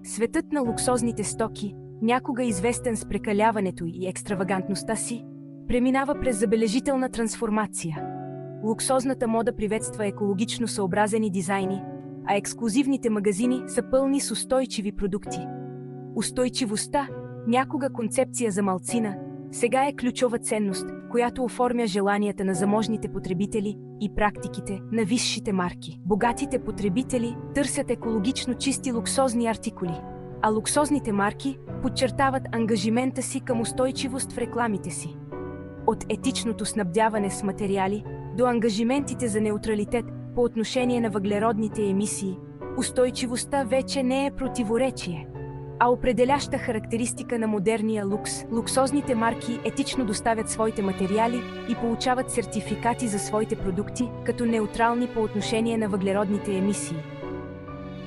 Светът на луксозните стоки, някога известен с прекаляването и екстравагантността си, преминава през забележителна трансформация. Луксозната мода приветства екологично съобразени дизайни, а ексклузивните магазини са пълни с устойчиви продукти. Устойчивостта, някога концепция за малцина, сега е ключова ценност, която оформя желанията на заможните потребители и практиките на висшите марки. Богатите потребители търсят екологично чисти луксозни артикули, а луксозните марки подчертават ангажимента си към устойчивост в рекламите си. От етичното снабдяване с материали до ангажиментите за неутралитет по отношение на въглеродните емисии, устойчивостта вече не е противоречие, а определяща характеристика на модерния лукс. Луксозните марки етично доставят своите материали и получават сертификати за своите продукти като неутрални по отношение на въглеродните емисии.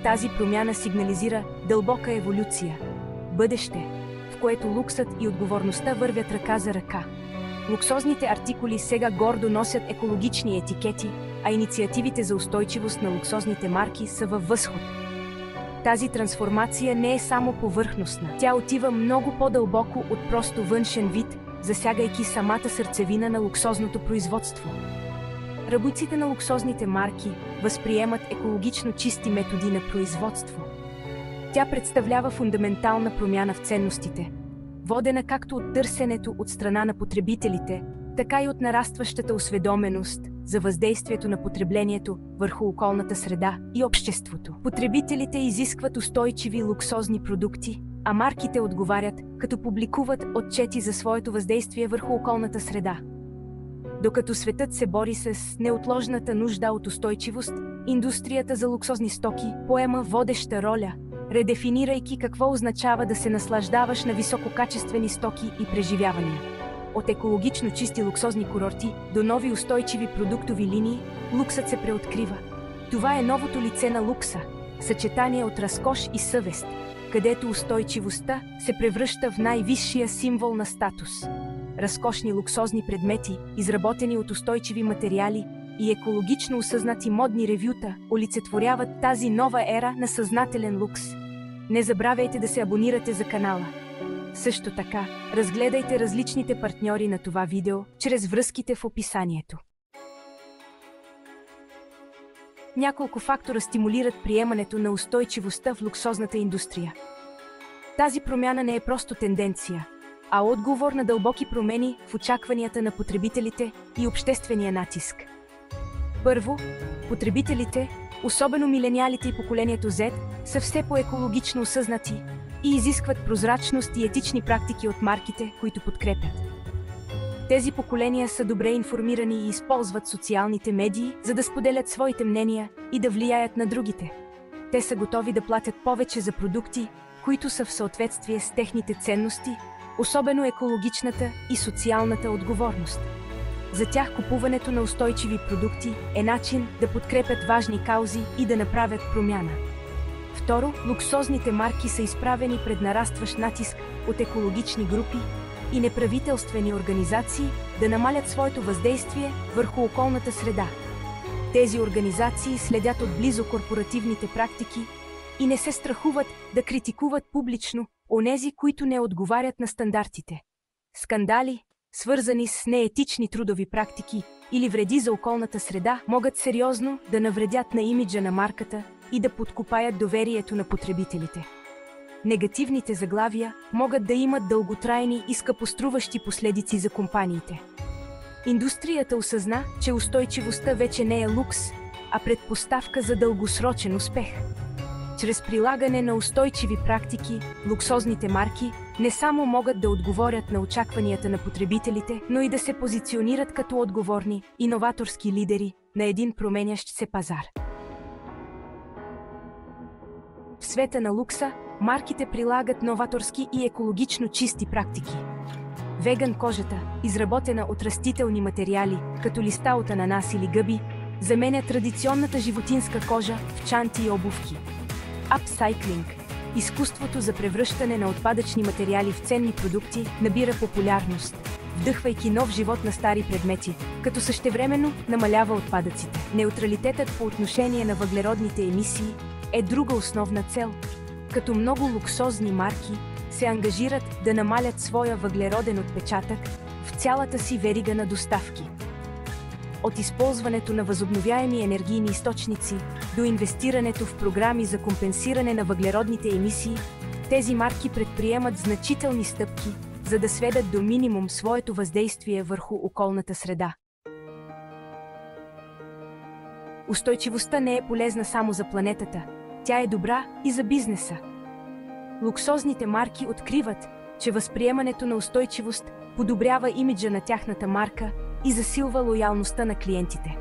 Тази промяна сигнализира дълбока еволюция, бъдеще, в което луксът и отговорността вървят ръка за ръка. Луксозните артикули сега гордо носят екологични етикети, а инициативите за устойчивост на луксозните марки са във възход. Тази трансформация не е само повърхностна. Тя отива много по-дълбоко от просто външен вид, засягайки самата сърцевина на луксозното производство. Работниците на луксозните марки възприемат екологично чисти методи на производство. Тя представлява фундаментална промяна в ценностите, водена както от търсенето от страна на потребителите, така и от нарастващата осведоменост за въздействието на потреблението върху околната среда и обществото. Потребителите изискват устойчиви луксозни продукти, а марките отговарят, като публикуват отчети за своето въздействие върху околната среда. Докато светът се бори с неотложната нужда от устойчивост, индустрията за луксозни стоки поема водеща роля, редефинирайки какво означава да се наслаждаваш на висококачествени стоки и преживявания. От екологично чисти луксозни курорти до нови устойчиви продуктови линии, луксът се преоткрива. Това е новото лице на лукса, съчетание от разкош и съвест, където устойчивостта се превръща в най-висшия символ на статус. Разкошни луксозни предмети, изработени от устойчиви материали и екологично осъзнати модни ревюта, олицетворяват тази нова ера на съзнателен лукс. Не забравяйте да се абонирате за канала. Също така, разгледайте различните партньори на това видео чрез връзките в описанието. Няколко фактора стимулират приемането на устойчивостта в луксозната индустрия. Тази промяна не е просто тенденция, а отговор на дълбоки промени в очакванията на потребителите и обществения натиск. Първо, потребителите, особено милениалите и поколението Z, са все по-екологично осъзнати и изискват прозрачност и етични практики от марките, които подкрепят. Тези поколения са добре информирани и използват социалните медии, за да споделят своите мнения и да влияят на другите. Те са готови да платят повече за продукти, които са в съответствие с техните ценности, особено екологичната и социалната отговорност. За тях купуването на устойчиви продукти е начин да подкрепят важни каузи и да направят промяна. Второ, луксозните марки са изправени пред нарастващ натиск от екологични групи и неправителствени организации да намалят своето въздействие върху околната среда. Тези организации следят отблизо корпоративните практики и не се страхуват да критикуват публично онези, които не отговарят на стандартите. Скандали, свързани с неетични трудови практики или вреди за околната среда, могат сериозно да навредят на имиджа на марката и да подкопаят доверието на потребителите. Негативните заглавия могат да имат дълготрайни и скъпоструващи последици за компаниите. Индустрията осъзна, че устойчивостта вече не е лукс, а предпоставка за дългосрочен успех. Чрез прилагане на устойчиви практики, луксозните марки не само могат да отговорят на очакванията на потребителите, но и да се позиционират като отговорни, иноваторски лидери на един променящ се пазар. В света на лукса, марките прилагат новаторски и екологично чисти практики. Веган кожата, изработена от растителни материали, като листа от ананас или гъби, заменя традиционната животинска кожа в чанти и обувки. Апсайклинг – изкуството за превръщане на отпадъчни материали в ценни продукти, набира популярност, вдъхвайки нов живот на стари предмети, като същевременно намалява отпадъците. Неутралитетът по отношение на въглеродните емисии е друга основна цел. като много луксозни марки се ангажират да намалят своя въглероден отпечатък в цялата си верига на доставки. От използването на възобновяеми енергийни източници до инвестирането в програми за компенсиране на въглеродните емисии, тези марки предприемат значителни стъпки, за да сведат до минимум своето въздействие върху околната среда. Устойчивостта не е полезна само за планетата, тя е добра и за бизнеса. Луксозните марки откриват, че възприемането на устойчивост подобрява имиджа на тяхната марка и засилва лоялността на клиентите.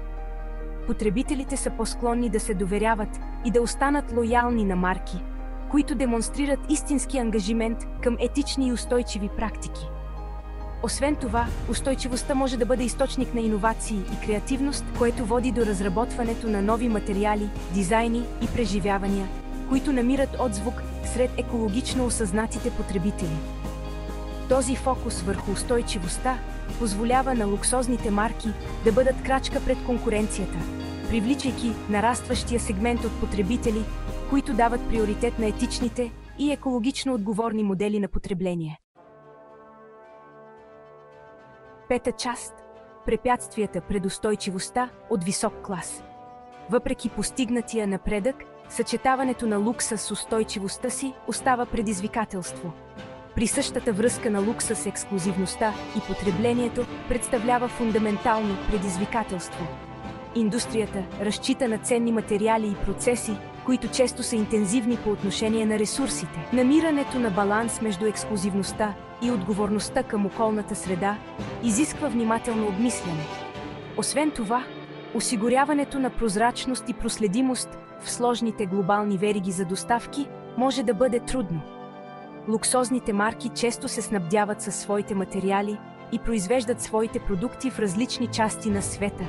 Потребителите са по-склонни да се доверяват и да останат лоялни на марки, които демонстрират истински ангажимент към етични и устойчиви практики. Освен това, устойчивостта може да бъде източник на иновации и креативност, което води до разработването на нови материали, дизайни и преживявания, които намират отзвук сред екологично осъзнатите потребители. Този фокус върху устойчивостта позволява на луксозните марки да бъдат крачка пред конкуренцията, привличайки нарастващия сегмент от потребители, които дават приоритет на етичните и екологично отговорни модели на потребление. Пета част – препятствията пред устойчивостта от висок клас. Въпреки постигнатия напредък, съчетаването на лукса с устойчивостта си остава предизвикателство. Присъщата връзка на лукса с ексклузивността и потреблението представлява фундаментално предизвикателство. Индустрията разчита на ценни материали и процеси, които често са интензивни по отношение на ресурсите. Намирането на баланс между ексклузивността и отговорността към околната среда изисква внимателно обмисляне. Освен това, осигуряването на прозрачност и проследимост в сложните глобални вериги за доставки може да бъде трудно. Луксозните марки често се снабдяват със своите материали и произвеждат своите продукти в различни части на света,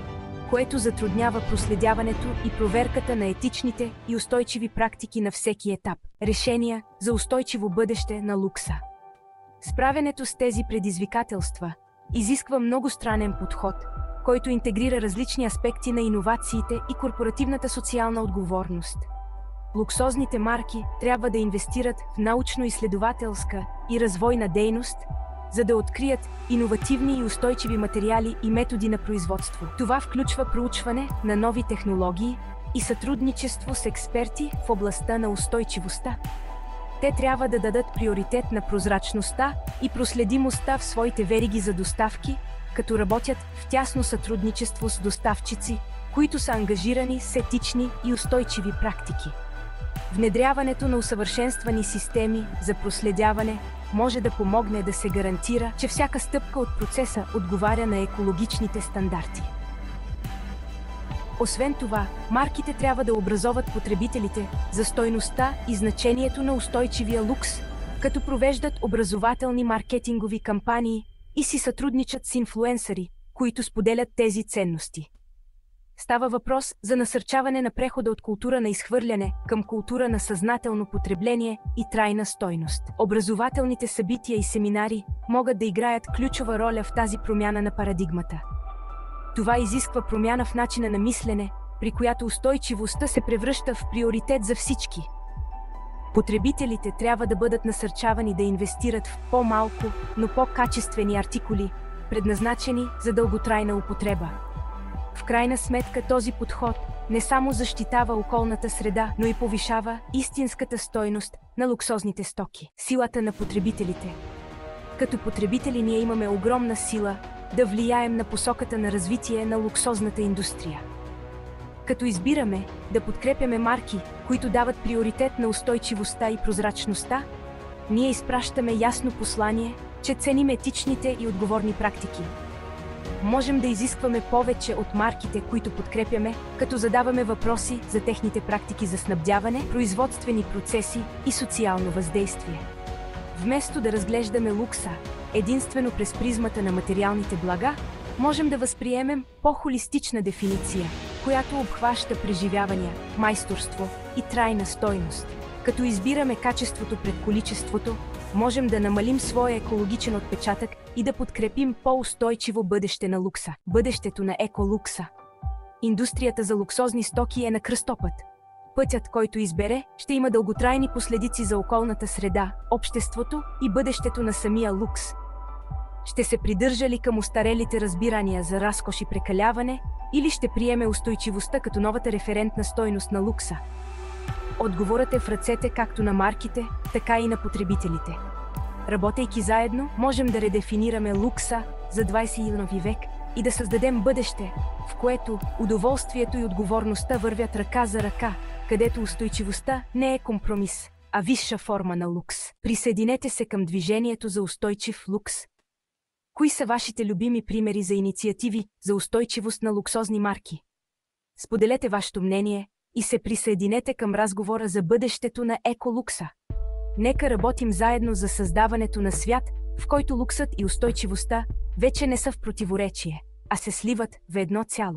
което затруднява проследяването и проверката на етичните и устойчиви практики на всеки етап. Решения за устойчиво бъдеще на лукса. Справянето с тези предизвикателства изисква многостранен подход, който интегрира различни аспекти на иновациите и корпоративната социална отговорност. Луксозните марки трябва да инвестират в научно-изследователска и развойна дейност, за да открият иновативни и устойчиви материали и методи на производство. Това включва проучване на нови технологии и сътрудничество с експерти в областта на устойчивостта. Те трябва да дадат приоритет на прозрачността и проследимостта в своите вериги за доставки, като работят в тясно сътрудничество с доставчици, които са ангажирани с етични и устойчиви практики. Внедряването на усъвършенствани системи за проследяване може да помогне да се гарантира, че всяка стъпка от процеса отговаря на екологичните стандарти. Освен това, марките трябва да образоват потребителите за стойността и значението на устойчивия лукс, като провеждат образователни маркетингови кампании и си сътрудничат с инфлуенсъри, които споделят тези ценности. Става въпрос за насърчаване на прехода от култура на изхвърляне към култура на съзнателно потребление и трайна стойност. Образователните събития и семинари могат да играят ключова роля в тази промяна на парадигмата. Това изисква промяна в начина на мислене, при която устойчивостта се превръща в приоритет за всички. Потребителите трябва да бъдат насърчавани да инвестират в по-малко, но по-качествени артикули, предназначени за дълготрайна употреба. В крайна сметка този подход не само защитава околната среда, но и повишава истинската стойност на луксозните стоки. Силата на потребителите. Като потребители ние имаме огромна сила да влияем на посоката на развитие на луксозната индустрия. Като избираме да подкрепяме марки, които дават приоритет на устойчивостта и прозрачността, ние изпращаме ясно послание, че ценим етичните и отговорни практики. Можем да изискваме повече от марките, които подкрепяме, като задаваме въпроси за техните практики за снабдяване, производствени процеси и социално въздействие. Вместо да разглеждаме лукса единствено през призмата на материалните блага, можем да възприемем по-холистична дефиниция, която обхваща преживявания, майсторство и трайна стойност. Като избираме качеството пред количеството, можем да намалим своя екологичен отпечатък и да подкрепим по-устойчиво бъдеще на лукса, бъдещето на еколукса. Индустрията за луксозни стоки е на кръстопът. Пътят, който избере, ще има дълготрайни последици за околната среда, обществото и бъдещето на самия лукс. Ще се придържа ли към остарелите разбирания за разкош и прекаляване, или ще приеме устойчивостта като новата референтна стойност на лукса? Отговорът е в ръцете както на марките, така и на потребителите. Работейки заедно, можем да редефинираме лукса за 21 век и да създадем бъдеще, в което удоволствието и отговорността вървят ръка за ръка, където устойчивостта не е компромис, а висша форма на лукс. Присъединете се към движението за устойчив лукс. Кои са вашите любими примери за инициативи за устойчивост на луксозни марки? Споделете вашето мнение и се присъединете към разговора за бъдещето на еколукса. Нека работим заедно за създаването на свят, в който луксът и устойчивостта вече не са в противоречие, а се сливат в едно цяло.